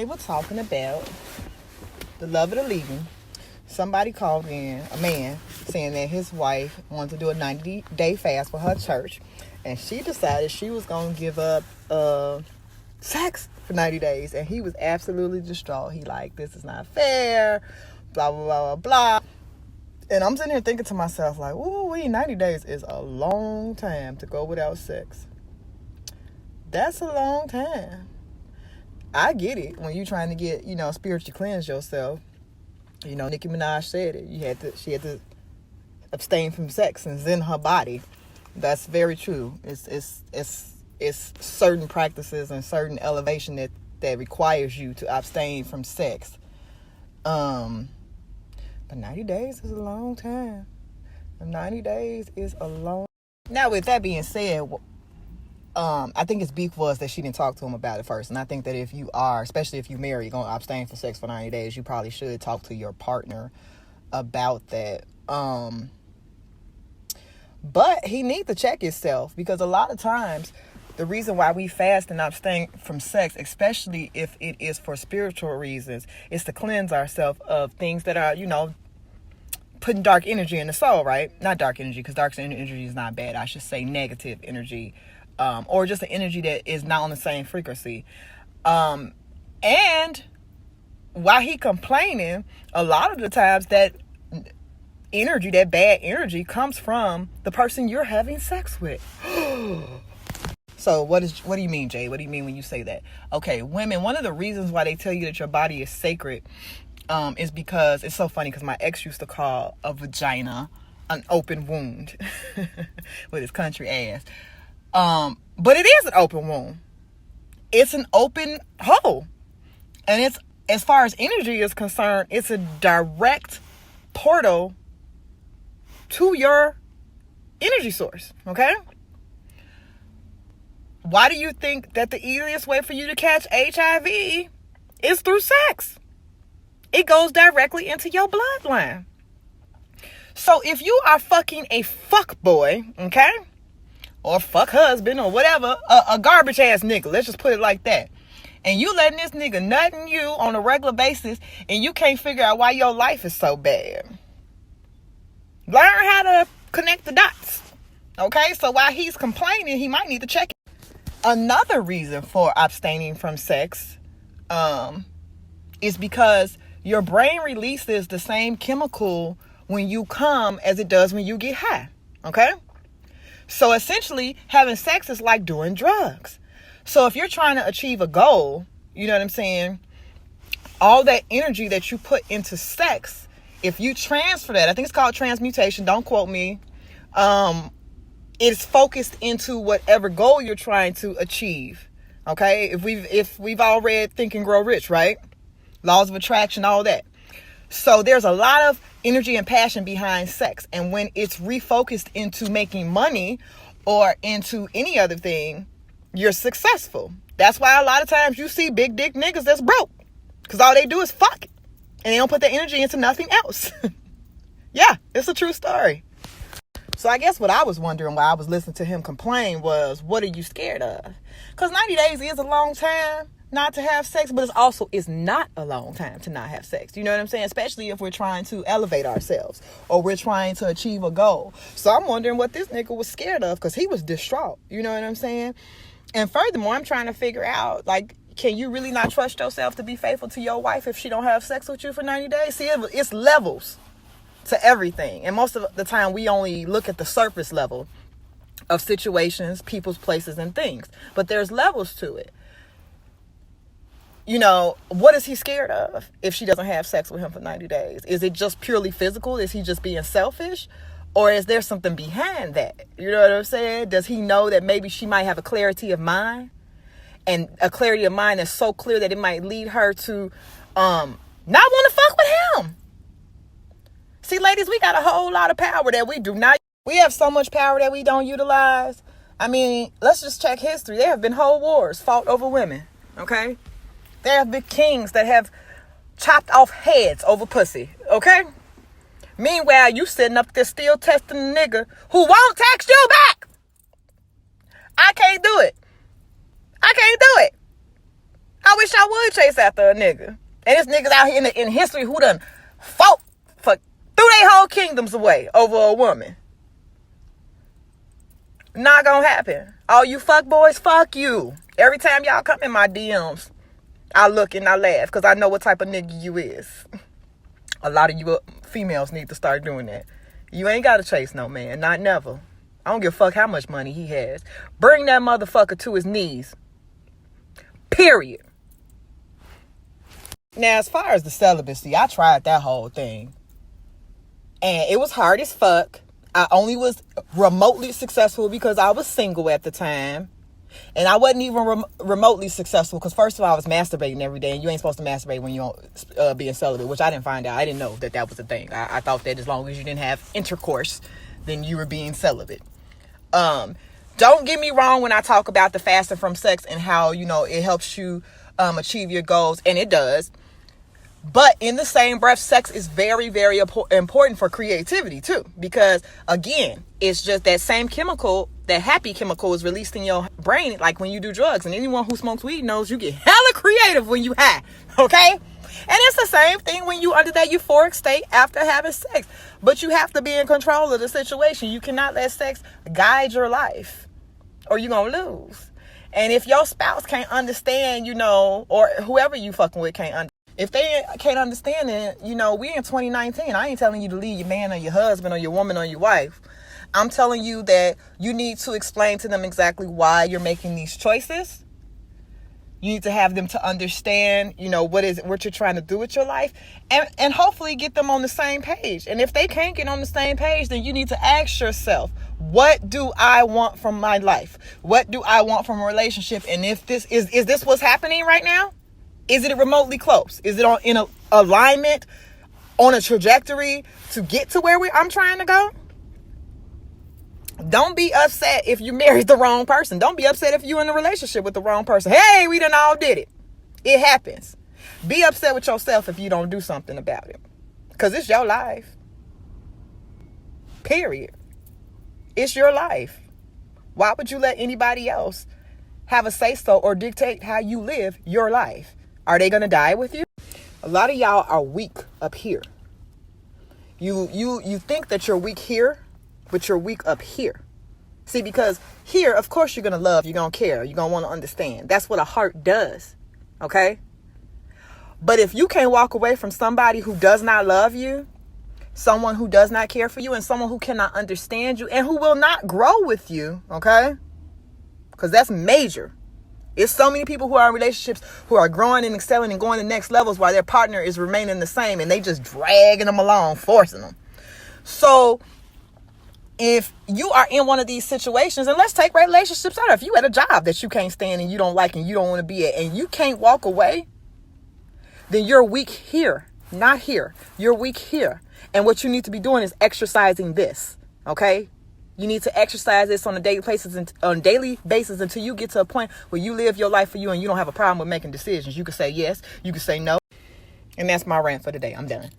they were talking about the love of the leaving, somebody called in, a man, saying that his wife wanted to do a 90-day fast for her church, and she decided she was going to give up sex for 90 days, and he was absolutely distraught. He like, this is not fair, blah, blah, blah, blah, blah. And I'm sitting here thinking to myself, like, ooh, 90 days is a long time to go without sex. That's a long time. I get it when you're trying to get, spiritually cleanse yourself. Nicki Minaj said it. She had to abstain from sex and zen her body. That's very true. It's certain practices and certain elevation that requires you to abstain from sex. But 90 days is a long time. 90 days is a long. Now, with that being said, I think his beef was that she didn't talk to him about it first. And I think that if you are, especially if you're married, going to abstain from sex for 90 days, you probably should talk to your partner about that. But he needs to check himself, because a lot of times the reason why we fast and abstain from sex, especially if it is for spiritual reasons, is to cleanse ourselves of things that are, putting dark energy in the soul, right? Not dark energy, because dark energy is not bad. I should say negative energy. Or just an energy that is not on the same frequency. And while he complaining, a lot of the times that energy, that bad energy, comes from the person you're having sex with. So what do you mean, Jay? What do you mean when you say that? Okay, women, one of the reasons why they tell you that your body is sacred is because, it's so funny, because my ex used to call a vagina an open wound with his country ass. But it is an open wound. It's an open hole. And it's, as far as energy is concerned, it's a direct portal to your energy source. Okay? Why do you think that the easiest way for you to catch HIV is through sex? It goes directly into your bloodline. So if you are fucking a fuck boy, okay? Or fuck husband, or whatever, a garbage ass nigga, let's just put it like that, and you letting this nigga nutting you on a regular basis, and you can't figure out why your life is so bad, learn how to connect the dots. Okay, so while he's complaining, he might need to check it. Another reason for abstaining from sex is because your brain releases the same chemical when you come as it does when you get high. Okay. So essentially, having sex is like doing drugs. So if you're trying to achieve a goal, you know what I'm saying? All that energy that you put into sex, if you transfer that, I think it's called transmutation, don't quote me. It's focused into whatever goal you're trying to achieve. Okay? If we've all read Think and Grow Rich, right? Laws of attraction, all that. So there's a lot of energy and passion behind sex. And when it's refocused into making money or into any other thing, you're successful. That's why a lot of times you see big dick niggas that's broke, because all they do is fuck. And they don't put their energy into nothing else. Yeah, it's a true story. So I guess what I was wondering while I was listening to him complain was, what are you scared of? Because 90 days is a long time not to have sex, but it's also is not a long time to not have sex. You know what I'm saying? Especially if we're trying to elevate ourselves or we're trying to achieve a goal. So I'm wondering what this nigga was scared of, because he was distraught. You know what I'm saying? And furthermore, I'm trying to figure out, like, can you really not trust yourself to be faithful to your wife if she don't have sex with you for 90 days? See, it's levels to everything. And most of the time we only look at the surface level of situations, people's, places, and things. But there's levels to it. You know, what is he scared of if she doesn't have sex with him for 90 days? Is it just purely physical? Is he just being selfish? Or is there something behind that? You know what I'm saying? Does he know that maybe she might have a clarity of mind? And a clarity of mind that's so clear that it might lead her to not want to fuck with him. See, ladies, we got a whole lot of power that we do not. We have so much power that we don't utilize. I mean, let's just check history. There have been whole wars fought over women. Okay? There have been kings that have chopped off heads over pussy. Okay? Meanwhile, you sitting up there still testing a nigga who won't text you back. I can't do it. I can't do it. I wish I would chase after a nigga. And there's niggas out here in history who done fought for threw their whole kingdoms away over a woman. Not gonna happen. All you fuck boys, fuck you. Every time y'all come in my DMs, I look and I laugh because I know what type of nigga you is. A lot of you females need to start doing that. You ain't gotta chase no man, not never. I don't give a fuck how much money he has. Bring that motherfucker to his knees. Period. Now, as far as the celibacy, I tried that whole thing. And it was hard as fuck. I only was remotely successful because I was single at the time. And I wasn't even remotely successful because, first of all, I was masturbating every day. And you ain't supposed to masturbate when you're being celibate, which I didn't find out. I didn't know that was a thing. I thought that as long as you didn't have intercourse, then you were being celibate. Don't get me wrong when I talk about the fasting from sex and how, it helps you achieve your goals. And it does. But in the same breath, sex is very, very important for creativity too. Because again, it's just that same chemical, that happy chemical is released in your brain, like when you do drugs. And anyone who smokes weed knows you get hella creative when you high. Okay? And it's the same thing when you under that euphoric state after having sex. But you have to be in control of the situation. You cannot let sex guide your life or you're going to lose. And if your spouse can't understand, or whoever you fucking with can't understand, if they can't understand it, we in 2019. I ain't telling you to leave your man or your husband or your woman or your wife. I'm telling you that you need to explain to them exactly why you're making these choices. You need to have them to understand, what you're trying to do with your life and hopefully get them on the same page. And if they can't get on the same page, then you need to ask yourself, what do I want from my life? What do I want from a relationship? And if this is this what's happening right now? Is it remotely close? Is it in a alignment, on a trajectory to get to where I'm trying to go? Don't be upset if you married the wrong person. Don't be upset if you're in a relationship with the wrong person. Hey, we done all did it. It happens. Be upset with yourself if you don't do something about it. Because it's your life. Period. It's your life. Why would you let anybody else have a say-so or dictate how you live your life? Are they going to die with you? A lot of y'all are weak up here. You think that you're weak here, but you're weak up here. See, because here, of course, you're going to love, you're going to care, you're going to want to understand. That's what a heart does. Okay? But if you can't walk away from somebody who does not love you, someone who does not care for you, and someone who cannot understand you and who will not grow with you, okay? Because that's major. It's so many people who are in relationships who are growing and excelling and going to the next levels while their partner is remaining the same and they just dragging them along, forcing them. So if you are in one of these situations, and let's take relationships out. If you at a job that you can't stand and you don't like and you don't want to be at and you can't walk away, then you're weak here, not here. You're weak here. And what you need to be doing is exercising this, okay? You need to exercise this on a daily basis until you get to a point where you live your life for you and you don't have a problem with making decisions. You can say yes, you can say no. And that's my rant for today. I'm done.